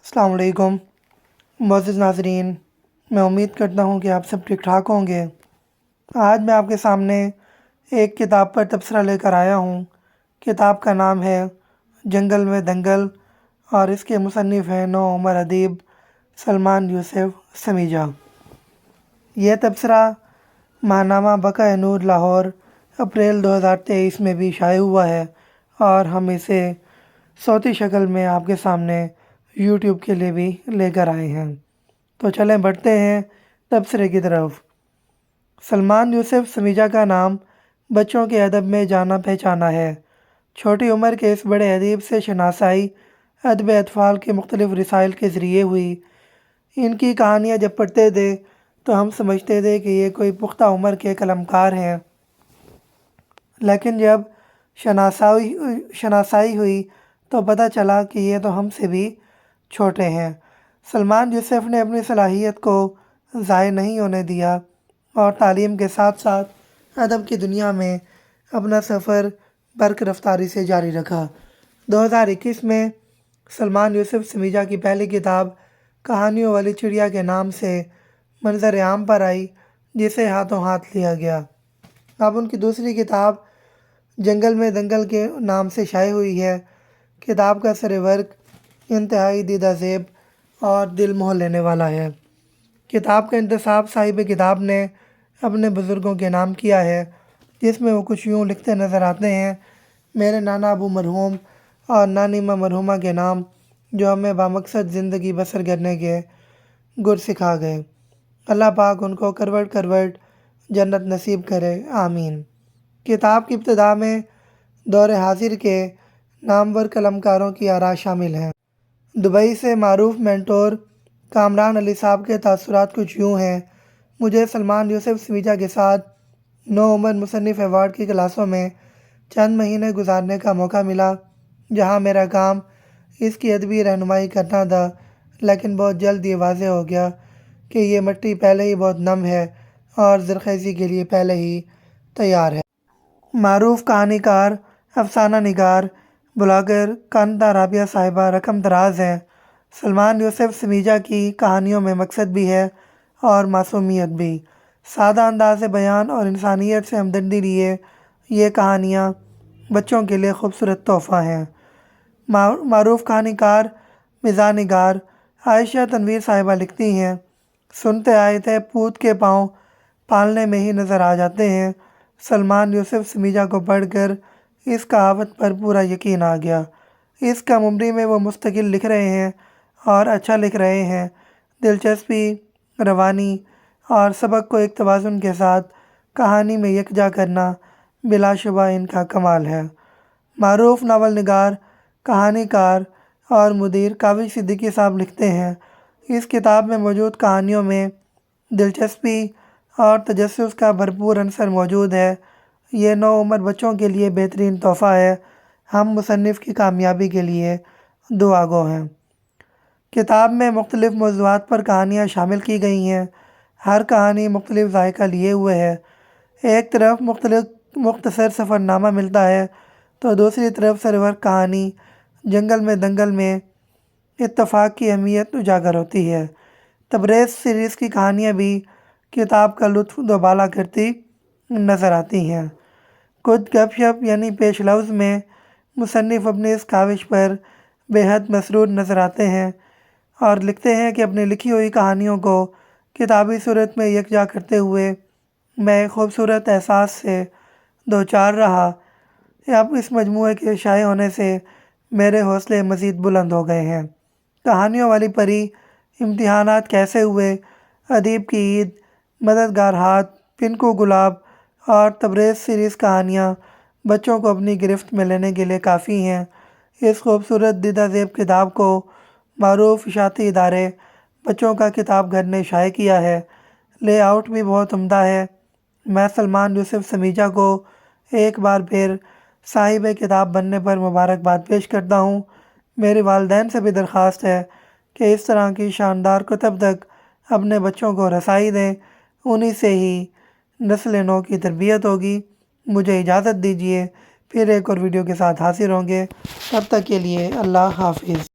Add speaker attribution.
Speaker 1: السلام علیکم معزز ناظرین، میں امید کرتا ہوں کہ آپ سب ٹھیک ٹھاک ہوں گے۔ آج میں آپ کے سامنے ایک کتاب پر تبصرہ لے کر آیا ہوں۔ کتاب کا نام ہے جنگل میں دنگل اور اس کے مصنف ہیں نوعمر ادیب سلمان یوسف سمیجہ۔ یہ تبصرہ ماہنامہ بقائے نور لاہور اپریل 2023 میں بھی شائع ہوا ہے اور ہم اسے صوتی شکل میں آپ کے سامنے یوٹیوب کے لیے بھی لے کر آئے ہیں۔ تو چلیں بڑھتے ہیں تبصرے کی طرف۔ سلمان یوسف سمیجہ کا نام بچوں کے ادب میں جانا پہچانا ہے۔ چھوٹی عمر کے اس بڑے ادیب سے شناسائی ادب اطفال کے مختلف رسائل کے ذریعے ہوئی۔ ان کی کہانیاں جب پڑھتے تھے تو ہم سمجھتے تھے کہ یہ کوئی پختہ عمر کے قلمکار ہیں، لیکن جب شناسائی ہوئی تو پتہ چلا کہ یہ تو ہم سے بھی چھوٹے ہیں۔ سلمان یوسف نے اپنی صلاحیت کو ضائع نہیں ہونے دیا اور تعلیم کے ساتھ ساتھ ادب کی دنیا میں اپنا سفر برق رفتاری سے جاری رکھا۔ 2021 میں سلمان یوسف سمیجہ کی پہلی کتاب کہانیوں والی چڑیا کے نام سے منظر عام پر آئی، جسے ہاتھوں ہاتھ لیا گیا۔ اب ان کی دوسری کتاب جنگل میں دنگل کے نام سے شائع ہوئی ہے۔ کتاب کا سر ورق انتہائی دیدہ زیب اور دل موہ لینے والا ہے۔ کتاب کا انتساب صاحب کتاب نے اپنے بزرگوں کے نام کیا ہے، جس میں وہ کچھ یوں لکھتے نظر آتے ہیں: میرے نانا ابو مرحوم اور نانی ماں مرحومہ کے نام، جو ہمیں بامقصد زندگی بسر کرنے کے گر سکھا گئے۔ اللہ پاک ان کو کروٹ کروٹ جنت نصیب کرے، آمین۔ کتاب کی ابتدا میں دور حاضر کے نامور قلمکاروں کی آراء شامل ہیں۔ دبئی سے معروف مینٹور کامران علی صاحب کے تاثرات کچھ یوں ہیں: مجھے سلمان یوسف سمیجہ کے ساتھ نوعمر مصنف ایوارڈ کی کلاسوں میں چند مہینے گزارنے کا موقع ملا، جہاں میرا کام اس کی ادبی رہنمائی کرنا تھا، لیکن بہت جلد یہ واضح ہو گیا کہ یہ مٹی پہلے ہی بہت نم ہے اور زرخیزی کے لیے پہلے ہی تیار ہے۔ معروف کہانی کار، افسانہ نگار، بلاگر کانتا رابعہ صاحبہ رقم دراز ہیں۔ سلمان یوسف سمیجہ کی کہانیوں میں مقصد بھی ہے اور معصومیت بھی۔ سادہ انداز بیان اور انسانیت سے ہمدردی لیے یہ کہانیاں بچوں کے لیے خوبصورت تحفہ ہیں۔ معروف کہانی کار، مزاح نگار عائشہ تنویر صاحبہ لکھتی ہیں: سنتے آئے تھے پوت کے پاؤں پالنے میں ہی نظر آ جاتے ہیں۔ سلمان یوسف سمیجہ کو پڑھ کر اس کہاوت پر پورا یقین آ گیا۔ اس کم عمری میں وہ مستقل لکھ رہے ہیں اور اچھا لکھ رہے ہیں۔ دلچسپی، روانی اور سبق کو ایک توازن کے ساتھ کہانی میں یکجا کرنا بلا شبہ ان کا کمال ہے۔ معروف ناول نگار، کہانی کار اور مدیر کاوش صدیقی صاحب لکھتے ہیں: اس کتاب میں موجود کہانیوں میں دلچسپی اور تجسس کا بھرپور عنصر موجود ہے۔ یہ نوعمر بچوں کے لیے بہترین تحفہ ہے۔ ہم مصنف کی کامیابی کے لیے دعا گو ہیں۔ کتاب میں مختلف موضوعات پر کہانیاں شامل کی گئی ہیں۔ ہر کہانی مختلف ذائقہ لیے ہوئے ہے۔ ایک طرف مختصر سفر نامہ ملتا ہے تو دوسری طرف سرورق کہانی جنگل میں دنگل میں اتفاق کی اہمیت اجاگر ہوتی ہے۔ تبریز سیریز کی کہانیاں بھی کتاب کا لطف دوبالا کرتی نظر آتی ہیں۔ کچھ گپ شپ یعنی پیش لفظ میں مصنف اپنی اس کاوش پر بے حد مسرور نظر آتے ہیں اور لکھتے ہیں کہ اپنی لکھی ہوئی کہانیوں کو کتابی صورت میں یکجا کرتے ہوئے میں ایک خوبصورت احساس سے دوچار رہا۔ اب اس مجموعے کے شائع ہونے سے میرے حوصلے مزید بلند ہو گئے ہیں۔ کہانیوں والی پری، امتحانات کیسے ہوئے، ادیب کی عید، مددگار ہاتھ، پنکو گلاب اور تبریز سیریز کہانیاں بچوں کو اپنی گرفت میں لینے کے لیے کافی ہیں۔ اس خوبصورت دیدہ زیب کتاب کو معروف اشاعتی ادارے بچوں کا کتاب گھر نے شائع کیا ہے۔ لے آؤٹ بھی بہت عمدہ ہے۔ میں سلمان یوسف سمیجہ کو ایک بار پھر صاحب کتاب بننے پر مبارکباد پیش کرتا ہوں۔ میرے والدین سے بھی درخواست ہے کہ اس طرح کی شاندار کتب تک اپنے بچوں کو رسائی دیں، انہی سے ہی نسل نو کی تربیت ہوگی۔ مجھے اجازت دیجیے، پھر ایک اور ویڈیو کے ساتھ حاضر ہوں گے۔ تب تک کے لیے اللہ حافظ۔